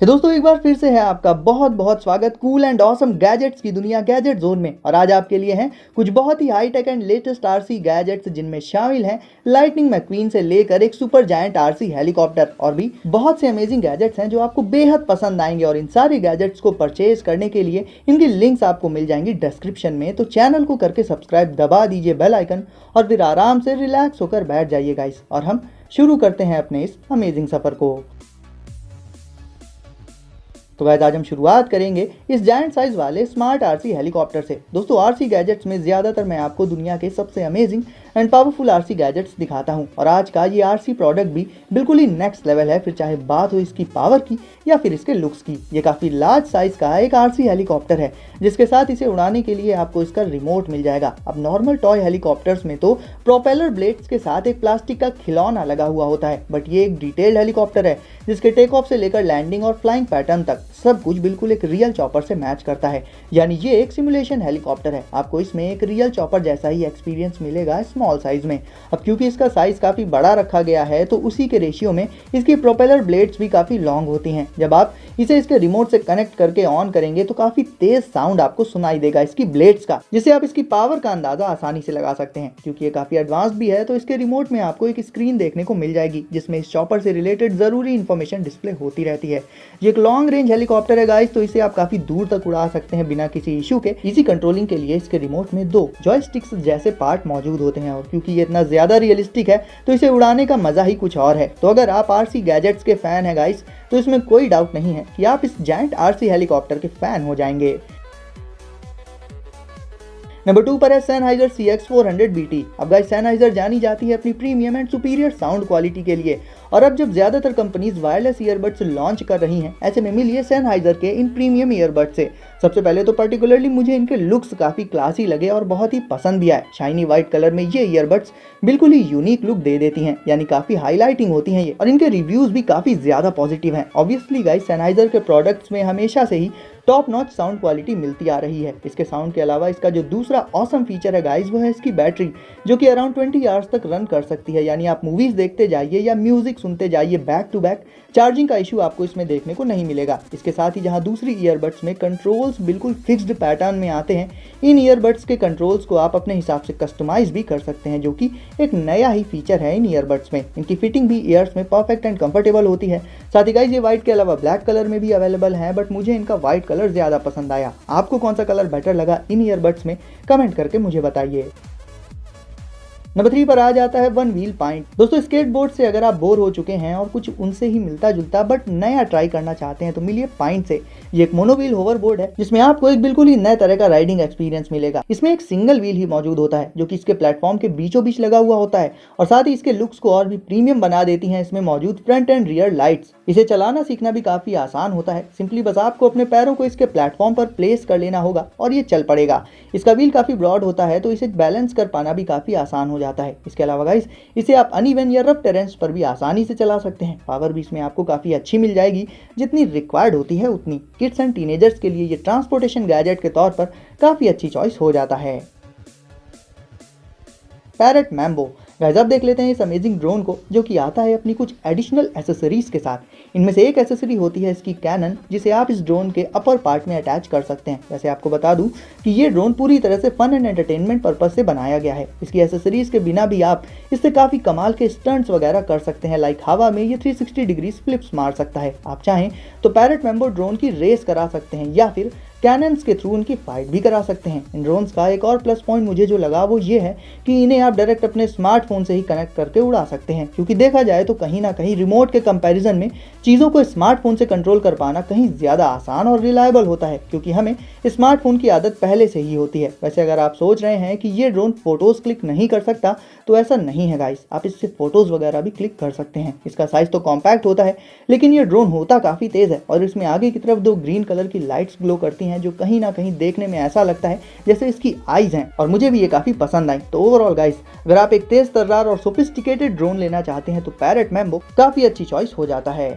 तो दोस्तों एक बार फिर से है आपका बहुत बहुत स्वागत कूल एंड ऑसम गैजेट्स की दुनिया गैजेट जोन में। और आज आपके लिए हैं कुछ बहुत ही high tech and latest RC gadgets जिनमें शामिल हैं लाइटनिंग मैक्वीन से लेकर एक सुपर जायंट आरसी हेलीकॉप्टर और भी बहुत से अमेजिंग गैजेट्स हैं जो आपको बेहद पसंद आएंगे। और इन सारे गैजेट्स को परचेज करने के लिए इनकी लिंक्स आपको मिल जाएंगी डिस्क्रिप्शन में। तो चैनल को करके सब्सक्राइब दबा दीजिए बेल आइकन और फिर आराम से रिलैक्स होकर बैठ जाइए गाइस। और हम शुरू करते हैं अपने इस अमेजिंग सफर को। तो गाइस आज हम शुरुआत करेंगे इस जायंट साइज वाले स्मार्ट आरसी हेलीकॉप्टर से। दोस्तों आरसी गैजेट्स में ज़्यादातर मैं आपको दुनिया के सबसे amazing and powerful RC gadgets दिखाता हूं और आज का ये आरसी प्रोडक्ट भी बिल्कुल ही नेक्स्ट लेवल है। फिर चाहे बात हो इसकी पावर की या फिर इसके लुक्स की। ये काफ़ी लार्ज साइज का एक आरसी हेलीकॉप्टर है जिसके साथ इसे उड़ाने के लिए आपको इसका रिमोट मिल जाएगा। अब नॉर्मल टॉय हेलीकॉप्टर्स में तो प्रोपेलर ब्लेड्स के साथ एक प्लास्टिक का खिलौना लगा हुआ होता है, बट ये एक डिटेल्ड हेलीकॉप्टर है जिसके टेक ऑफ से लेकर लैंडिंग और फ्लाइंग पैटर्न तक सब कुछ बिल्कुल एक रियल चॉपर से मैच करता है। यानी ये एक सिमुलेशन हेलीकॉप्टर है। आपको इसमें एक रियल चॉपर जैसा ही एक्सपीरियंस मिलेगा स्मॉल साइज में। अब क्योंकि इसका साइज काफ़ी बड़ा रखा गया है तो उसी के रेशियो में इसकी प्रोपेलर ब्लेड्स भी काफ़ी लॉन्ग होती हैं। जब आप इसे इसके रिमोट से कनेक्ट करके ऑन करेंगे तो काफ़ी तेज साउंड आपको सुनाई देगा इसकी ब्लेड्स का, जिससे आप इसकी पावर का अंदाजा आसानी से लगा सकते हैं। क्योंकि ये काफ़ी एडवांस भी है तो इसके रिमोट में आपको एक स्क्रीन देखने को मिल जाएगी जिसमें इस चॉपर से रिलेटेड ज़रूरी इन्फॉर्मेशन डिस्प्ले होती रहती है। ये एक लॉन्ग रेंज हेलीकॉप्टर है गाइस, तो इसे आप काफ़ी दूर तक उड़ा सकते हैं बिना किसी इशू के। इसी कंट्रोलिंग के लिए इसके रिमोट में 2 जॉयस्टिक्स जैसे पार्ट मौजूद होते हैं और क्योंकि ये इतना ज़्यादा रियलिस्टिक है तो इसे उड़ाने का मज़ा ही कुछ और है। तो अगर आप आरसी गैजेट्स के फैन हैं गाइस तो इसमें कोई डाउट नहीं है कि आप इस जायंट आरसी हेलीकॉप्टर के फैन हो जाएंगे। नंबर 2 पर है Sennheiser CX400BT। अब गाइस Sennheiser जानी जाती है अपनी premium and superior sound quality के लिए और अब जब ज़्यादातर कंपनीज वायरलेस ईयरबड्स लॉन्च कर रही हैं ऐसे में मिलिए Sennheiser के इन प्रीमियम ईयरबड से। सबसे पहले तो पर्टिकुलरली मुझे इनके लुक्स काफ़ी क्लासी लगे और बहुत ही पसंद भी आए। शाइनी वाइट कलर में ये ईयरबड्स बिल्कुल ही यूनिक लुक दे देती हैं, यानी काफ़ी हाईलाइटिंग होती हैं ये। और इनके रिव्यूज़ भी काफ़ी ज़्यादा पॉजिटिव हैं। ऑब्वियसली गाइस Sennheiser के प्रोडक्ट्स में हमेशा से ही टॉप नॉच साउंड क्वालिटी मिलती आ रही है। इसके साउंड के अलावा इसका जो दूसरा ऑसम फीचर है गाइस वो है इसकी बैटरी, जो कि अराउंड 20 आवर्स तक रन कर सकती है। यानी आप मूवीज़ देखते जाइए या म्यूजिक सुनते जाइए बैक टू बैक, चार्जिंग का इशू आपको इसमें देखने को नहीं मिलेगा। इसके साथ ही जहां दूसरी ईयरबड्स में कंट्रोल्स बिल्कुल फिक्स्ड पैटर्न में आते हैं, इन ईयरबड्स के कंट्रोल्स को आप अपने हिसाब से कस्टमाइज भी कर सकते हैं, जो कि एक नया ही फीचर है इन ईयरबड्स में। इनकी फिटिंग भी ईयर्स में परफेक्ट एंड कंफर्टेबल होती है। साथ ही गाइस ये व्हाइट के अलावा ब्लैक कलर में भी अवेलेबल है, बट मुझे इनका व्हाइट कलर ज़्यादा पसंद आया। आपको कौन सा कलर बेटर लगा इन ईयरबड्स में कमेंट करके मुझे बताइए। नंबर 3 पर आ जाता है वन व्हील पॉइंट। दोस्तों स्केटबोर्ड से अगर आप बोर हो चुके हैं और कुछ उनसे ही मिलता जुलता बट नया ट्राई करना चाहते हैं तो मिलिए पॉइंट से। ये एक मोनोव्हील होवरबोर्ड है जिसमें आपको एक बिल्कुल ही नए तरह का राइडिंग एक्सपीरियंस मिलेगा। इसमें एक सिंगल व्हील ही मौजूद होता है जो कि इसके प्लेटफॉर्म के बीचों बीच लगा हुआ होता है और साथ ही इसके लुक्स को और भी प्रीमियम बना देती हैं इसमें मौजूद फ्रंट एंड रियर लाइट्स। इसे चलाना सीखना भी काफी आसान होता है। सिंपली बस आपको अपने पैरों को इसके प्लेटफॉर्म पर प्लेस कर लेना होगा और ये चल पड़ेगा। इसका व्हील काफी ब्रॉड होता है तो इसे बैलेंस कर पाना भी काफी आसान हो जाता है। इसके अलावा गाइस इसे आप अनइवन या रफ टेरेंस पर भी आसानी से चला सकते हैं। पावर भी इसमें आपको काफ़ी अच्छी मिल जाएगी, जितनी रिक्वायर्ड होती है उतनी। किड्स एंड टीनेजर्स के लिए ये ट्रांसपोर्टेशन गैजेट के तौर पर काफ़ी अच्छी चॉइस हो जाता है। Parrot Mambo. गाइस अब देख लेते हैं इस अमेजिंग ड्रोन को जो कि आता है अपनी कुछ एडिशनल एसेसरीज के साथ। इनमें से एक एसेसरी होती है इसकी कैनन, जिसे आप इस ड्रोन के अपर पार्ट में अटैच कर सकते हैं। वैसे आपको बता दूं कि ये ड्रोन पूरी तरह से फन एंड एंटरटेनमेंट पर्पज से बनाया गया है। इसकी एसेसरीज के बिना भी आप इससे काफ़ी कमाल के स्टंट्स वगैरह कर सकते हैं। लाइक हवा में ये 360 डिग्री फ्लिप्स मार सकता है। आप चाहें तो पैरेट मैम्बो ड्रोन की रेस करा सकते हैं या फिर कैनन्स के थ्रू उनकी फाइट भी करा सकते हैं। इन ड्रोन्स का एक और प्लस पॉइंट मुझे जो लगा वो ये है कि इन्हें आप डायरेक्ट अपने स्मार्टफोन से ही कनेक्ट करके उड़ा सकते हैं। क्योंकि देखा जाए तो कहीं ना कहीं रिमोट के कंपैरिजन में चीज़ों को स्मार्टफोन से कंट्रोल कर पाना कहीं ज़्यादा आसान और रिलायबल होता है, क्योंकि हमें स्मार्टफोन की आदत पहले से ही होती है। वैसे अगर आप सोच रहे हैं कि ये ड्रोन फोटोज़ क्लिक नहीं कर सकता तो ऐसा नहीं है गाइस, आप इससे फोटोज़ वगैरह भी क्लिक कर सकते हैं। इसका साइज़ तो कॉम्पैक्ट होता है लेकिन ये ड्रोन होता काफ़ी तेज़ है और इसमें आगे की तरफ 2 ग्रीन कलर की लाइट्स ग्लो करती हैं जो कहीं ना कहीं देखने में ऐसा लगता है जैसे इसकी आईज हैं, और मुझे भी ये काफ़ी पसंद आई। तो ओवरऑल गाइस अगर आप एक तेज तर्रार और सोफिस्टिकेटेड ड्रोन लेना चाहते हैं तो पैरेट मैम्बो काफ़ी अच्छी चॉइस हो जाता है।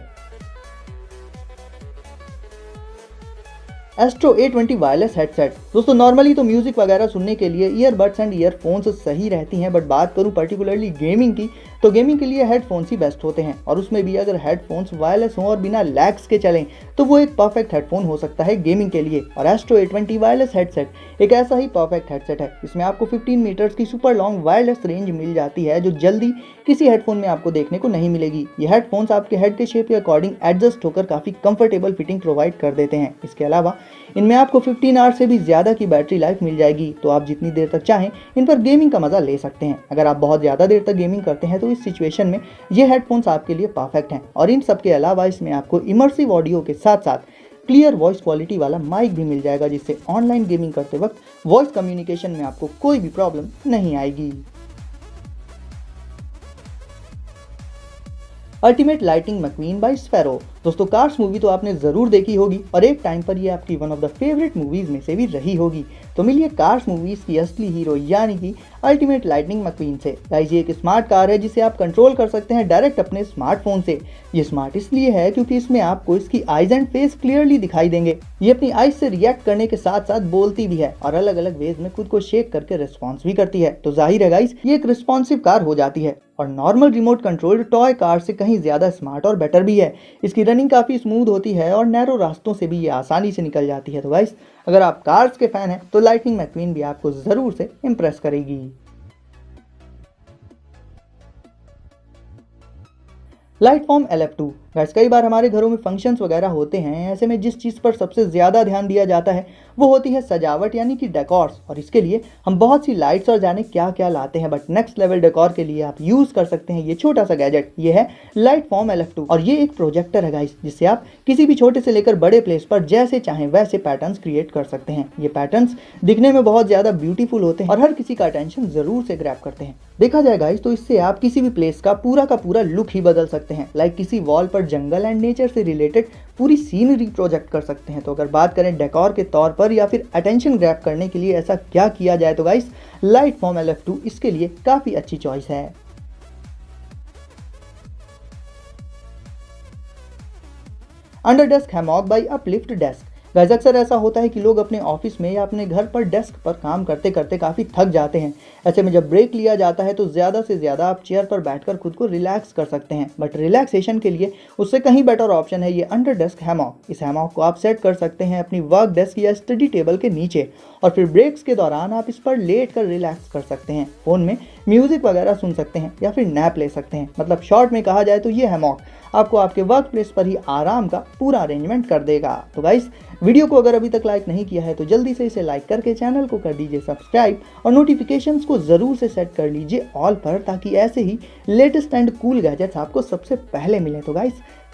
Astro A20 wireless headset. दोस्तों नॉर्मली तो म्यूजिक वगैरह सुनने के लिए ईयरबड्स एंड ईयरफोन्स सही रहती हैं, बट बात करूं पर्टिकुलरली गेमिंग की तो गेमिंग के लिए हेडफोन्स ही बेस्ट होते हैं, और उसमें भी अगर हेडफोन्स वायरलेस हों और बिना लैग्स के चलें तो वो एक परफेक्ट हेडफोन हो सकता है गेमिंग के लिए। और एस्ट्रो A20 वायरलेस हेडसेट एक ऐसा ही परफेक्ट हेडसेट है। इसमें आपको 15 मीटर्स की सुपर लॉन्ग वायरलेस रेंज मिल जाती है जो जल्दी किसी हेडफोन में आपको देखने को नहीं मिलेगी। ये हेडफोन्स आपके हेड के शेप के अकॉर्डिंग एडजस्ट होकर काफ़ी कंफर्टेबल फिटिंग प्रोवाइड कर देते हैं। इसके अलावा इनमें आपको 15 आवर्स से भी ज़्यादा की बैटरी लाइफ मिल जाएगी, तो आप जितनी देर तक चाहें इन पर गेमिंग का मज़ा ले सकते हैं। अगर आप बहुत ज़्यादा देर तक गेमिंग करते हैं तो इस सिचुएशन में ये हेडफोन्स आपके लिए परफेक्ट हैं। और इन सब के अलावा इसमें आपको इमर्सिव ऑडियो के साथ साथ क्लियर वॉइस क्वालिटी वाला माइक भी मिल जाएगा, जिससे ऑनलाइन गेमिंग करते वक्त वॉइस कम्युनिकेशन में आपको कोई भी प्रॉब्लम नहीं आएगी। Ultimate Lightning McQueen by Sparrow. दोस्तों, कार्स मूवी तो आपने जरूर देखी होगी और एक टाइम पर ये आपकी one of the favourite movies में से भी रही होगी। तो मिलिए कार्स मूवीज की असली हीरो यानी कि अल्टीमेट लाइटनिंग मैक्वीन से। गाइस, ये एक स्मार्ट कार है जिसे आप कंट्रोल कर सकते हैं डायरेक्ट अपने स्मार्टफोन से। ये स्मार्ट इसलिए है क्योंकि इसमें आपको इसकी आइज एंड फेस क्लियरली दिखाई देंगे। ये अपनी आइज से रिएक्ट करने के साथ साथ बोलती भी है और अलग अलग वेज में खुद को शेक करके रिस्पॉन्स भी करती है। तो जाहिर है गाइस, ये एक रिस्पॉन्सिव कार हो जाती है और normal remote controlled toy car से कहीं ज्यादा स्मार्ट और बेटर भी है। इसकी रनिंग काफी स्मूथ होती है और नैरो रास्तों से भी ये आसानी से निकल जाती है। तो गाइस, अगर आप कार्स के फैन हैं तो लाइटनिंग मैक्वीन भी आपको जरूर से इंप्रेस करेगी। लाइटफॉर्म LF2। गाइस, कई बार हमारे घरों में फंक्शंस वगैरह होते हैं, ऐसे में जिस चीज़ पर सबसे ज़्यादा ध्यान दिया जाता है वो होती है सजावट यानी कि डेकोर्स। और इसके लिए हम बहुत सी लाइट्स और जाने क्या क्या लाते हैं, बट नेक्स्ट लेवल डेकोर के लिए आप यूज़ कर सकते हैं ये छोटा सा गैजेट। ये है लाइटफॉर्म LF2 और ये एक प्रोजेक्टर है गाइस, जिससे आप किसी भी छोटे से लेकर बड़े प्लेस पर जैसे चाहें वैसे पैटर्न्स क्रिएट कर सकते हैं। ये पैटर्न्स दिखने में बहुत ज़्यादा ब्यूटीफुल होते हैं और हर किसी का अटेंशन ज़रूर से ग्रैब करते हैं। देखा जाए गाइस तो इससे आप किसी भी प्लेस का पूरा लुक ही बदल सकते हैं। लाइक किसी वॉल पर जंगल एंड नेचर से रिलेटेड पूरी सीनरी प्रोजेक्ट कर सकते हैं। तो अगर बात करें डेकोर के तौर पर या फिर अटेंशन ग्रैब करने के लिए ऐसा क्या किया जाए, तो गाइस लाइटफॉर्म LF2 इसके लिए काफ़ी अच्छी चॉइस है। Under desk hammock by uplift desk. Guys, अक्सर ऐसा होता है कि लोग अपने ऑफिस में या अपने घर पर डेस्क पर काम करते करते काफ़ी थक जाते हैं। ऐसे में जब ब्रेक लिया जाता है तो ज़्यादा से ज़्यादा आप चेयर पर बैठकर खुद को रिलैक्स कर सकते हैं। बट रिलैक्सेशन के लिए उससे कहीं बेटर ऑप्शन है ये अंडर डेस्क हैमॉक। इस हैमॉक को आप सेट कर सकते हैं अपनी वर्क डेस्क या स्टडी टेबल के नीचे और फिर ब्रेक्स के दौरान आप इस पर लेट कर रिलैक्स कर सकते हैं। फ़ोन में म्यूज़िक वगैरह सुन सकते हैं या फिर नैप ले सकते हैं। मतलब शॉर्ट में कहा जाए तो ये हैमॉक आपको आपके वर्क प्लेस पर ही आराम का पूरा अरेंजमेंट कर देगा। तो गाइस, वीडियो को अगर अभी तक लाइक नहीं किया है तो जल्दी से इसे लाइक करके चैनल को कर दीजिए सब्सक्राइब और नोटिफिकेशंस को ज़रूर से सेट कर लीजिए ऑल पर, ताकि ऐसे ही लेटेस्ट एंड कूल गैजेट्स आपको सबसे पहले मिले। तो गाइस,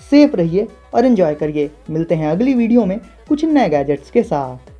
सेफ रहिए और एंजॉय करिए। मिलते हैं अगली वीडियो में कुछ नए गैजेट्स के साथ।